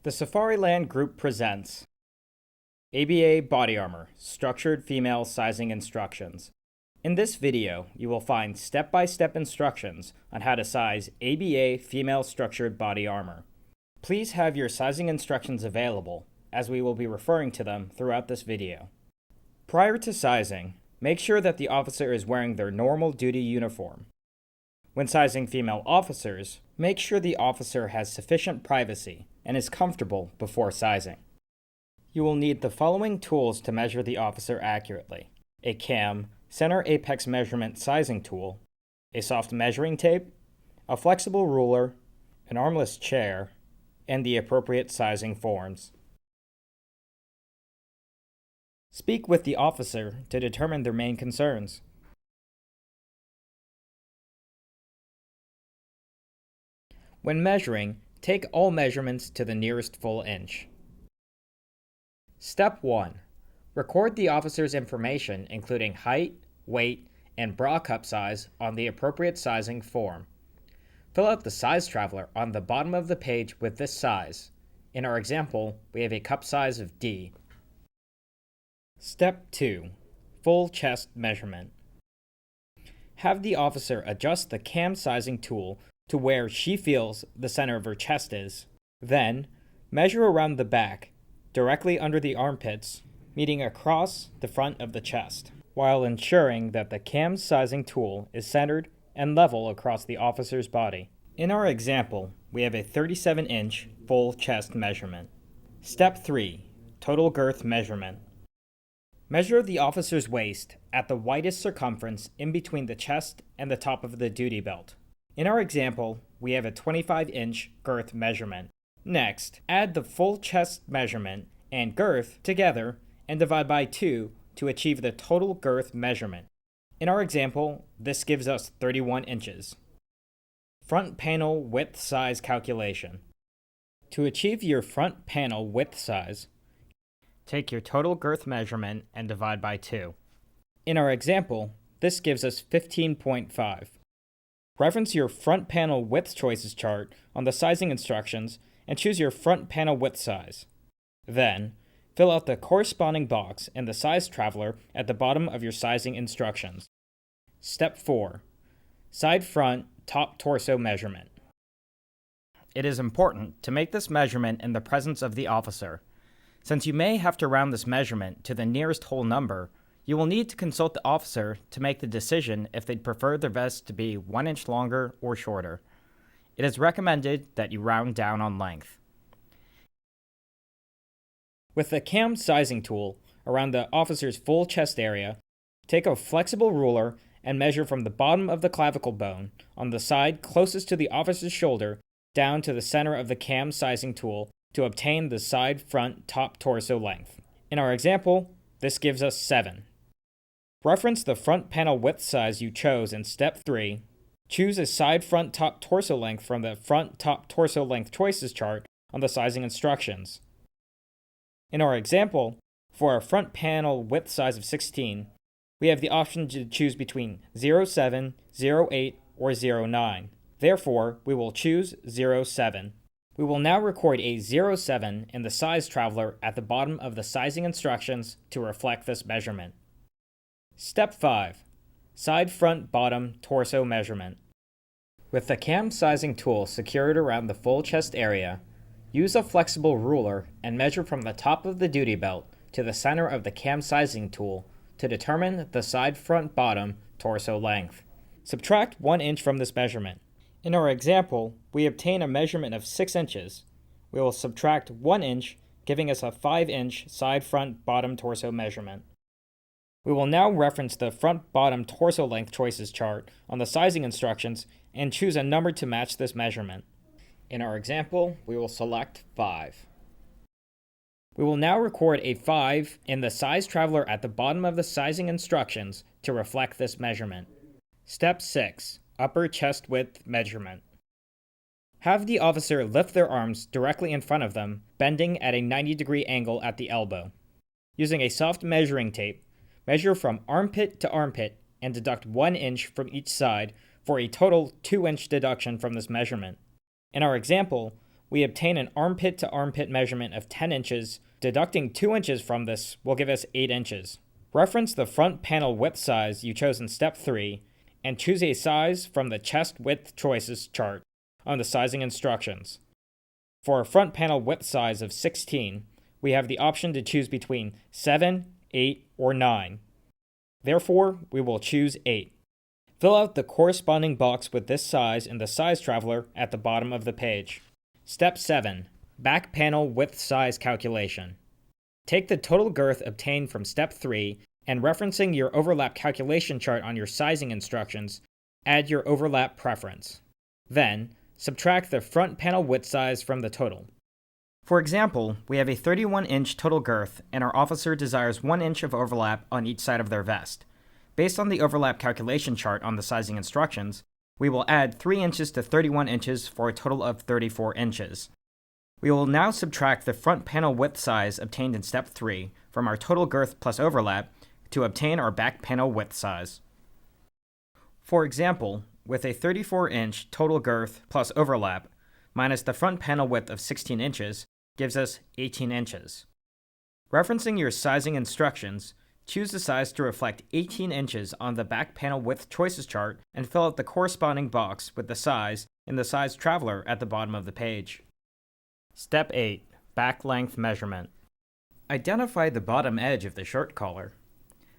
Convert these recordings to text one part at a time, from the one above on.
The Safariland Group presents ABA Body Armor, Structured Female Sizing Instructions. In this video, you will find step-by-step instructions on how to size ABA Female Structured Body Armor. Please have your sizing instructions available, as we will be referring to them throughout this video. Prior to sizing, make sure that the officer is wearing their normal duty uniform. When sizing female officers, make sure the officer has sufficient privacy and is comfortable before sizing. You will need the following tools to measure the officer accurately: a cam, center apex measurement sizing tool, a soft measuring tape, a flexible ruler, an armless chair, and the appropriate sizing forms. Speak with the officer to determine their main concerns. When measuring, take all measurements to the nearest full inch. Step 1. Record the officer's information including height, weight, and bra cup size on the appropriate sizing form. Fill out the size traveler on the bottom of the page with this size. In our example, we have a cup size of D. Step 2. Full chest measurement. Have the officer adjust the cam sizing tool to where she feels the center of her chest is. Then, measure around the back, directly under the armpits, meeting across the front of the chest, while ensuring that the cam sizing tool is centered and level across the officer's body. In our example, we have a 37-inch full chest measurement. Step 3. Total girth measurement. Measure the officer's waist at the widest circumference in between the chest and the top of the duty belt. In our example, we have a 25-inch girth measurement. Next, add the full chest measurement and girth together and divide by 2 to achieve the total girth measurement. In our example, this gives us 31 inches. Front panel width size calculation. To achieve your front panel width size, take your total girth measurement and divide by 2. In our example, this gives us 15.5. Reference your front panel width choices chart on the sizing instructions and choose your front panel width size. Then, fill out the corresponding box in the size traveler at the bottom of your sizing instructions. Step 4. Side front top torso measurement. It is important to make this measurement in the presence of the officer. Since you may have to round this measurement to the nearest whole number, you will need to consult the officer to make the decision if they'd prefer their vest to be 1 inch longer or shorter. It is recommended that you round down on length. With the cam sizing tool around the officer's full chest area, take a flexible ruler and measure from the bottom of the clavicle bone on the side closest to the officer's shoulder down to the center of the cam sizing tool to obtain the side front top torso length. In our example, this gives us 7. Reference the front panel width size you chose in Step 3. Choose a side front top torso length from the front top torso length choices chart on the sizing instructions. In our example, for our front panel width size of 16, we have the option to choose between 0.7, 0.8, or 0.9. Therefore, we will choose 0.7. We will now record a 0.7 in the size traveler at the bottom of the sizing instructions to reflect this measurement. Step 5. Side front bottom torso measurement. With the cam sizing tool secured around the full chest area, use a flexible ruler and measure from the top of the duty belt to the center of the cam sizing tool to determine the side front bottom torso length. Subtract 1 inch from this measurement. In our example, we obtain a measurement of 6 inches. We will subtract 1 inch, giving us a 5-inch side front bottom torso measurement. We will now reference the front bottom torso length choices chart on the sizing instructions and choose a number to match this measurement. In our example, we will select 5. We will now record a 5 in the size traveler at the bottom of the sizing instructions to reflect this measurement. Step 6. Upper chest width measurement. Have the officer lift their arms directly in front of them, bending at a 90-degree angle at the elbow. Using a soft measuring tape, measure from armpit to armpit and deduct 1 inch from each side for a total 2-inch deduction from this measurement. In our example, we obtain an armpit to armpit measurement of 10 inches. Deducting 2 inches from this will give us 8 inches. Reference the front panel width size you chose in step 3 and choose a size from the chest width choices chart on the sizing instructions. For a front panel width size of 16, we have the option to choose between 7, 8, or 9. Therefore, we will choose 8. Fill out the corresponding box with this size in the size traveler at the bottom of the page. Step 7. Back panel width size calculation. Take the total girth obtained from step 3 and referencing your overlap calculation chart on your sizing instructions, add your overlap preference. Then, subtract the front panel width size from the total. For example, we have a 31-inch total girth and our officer desires 1 inch of overlap on each side of their vest. Based on the overlap calculation chart on the sizing instructions, we will add 3 inches to 31 inches for a total of 34 inches. We will now subtract the front panel width size obtained in step 3 from our total girth plus overlap to obtain our back panel width size. For example, with a 34-inch total girth plus overlap minus the front panel width of 16 inches gives us 18 inches. Referencing your sizing instructions, choose the size to reflect 18 inches on the back panel width choices chart and fill out the corresponding box with the size in the size traveler at the bottom of the page. Step 8. Back length measurement. Identify the bottom edge of the shirt collar.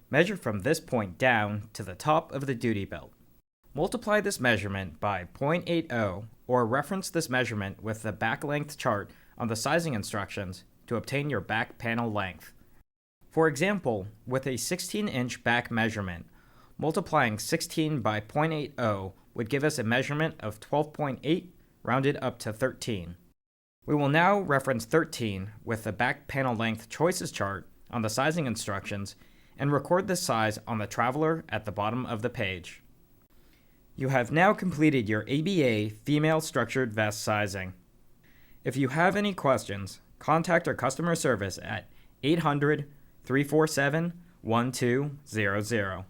Measure from this point down to the top of the duty belt. Multiply this measurement by 0.80 or reference this measurement with the back length chart on the sizing instructions to obtain your back panel length. For example, with a 16-inch back measurement, multiplying 16 by 0.80 would give us a measurement of 12.8 rounded up to 13. We will now reference 13 with the back panel length choices chart on the sizing instructions and record this size on the traveler at the bottom of the page. You have now completed your ABA female structured vest sizing. If you have any questions, contact our customer service at 800-347-1200.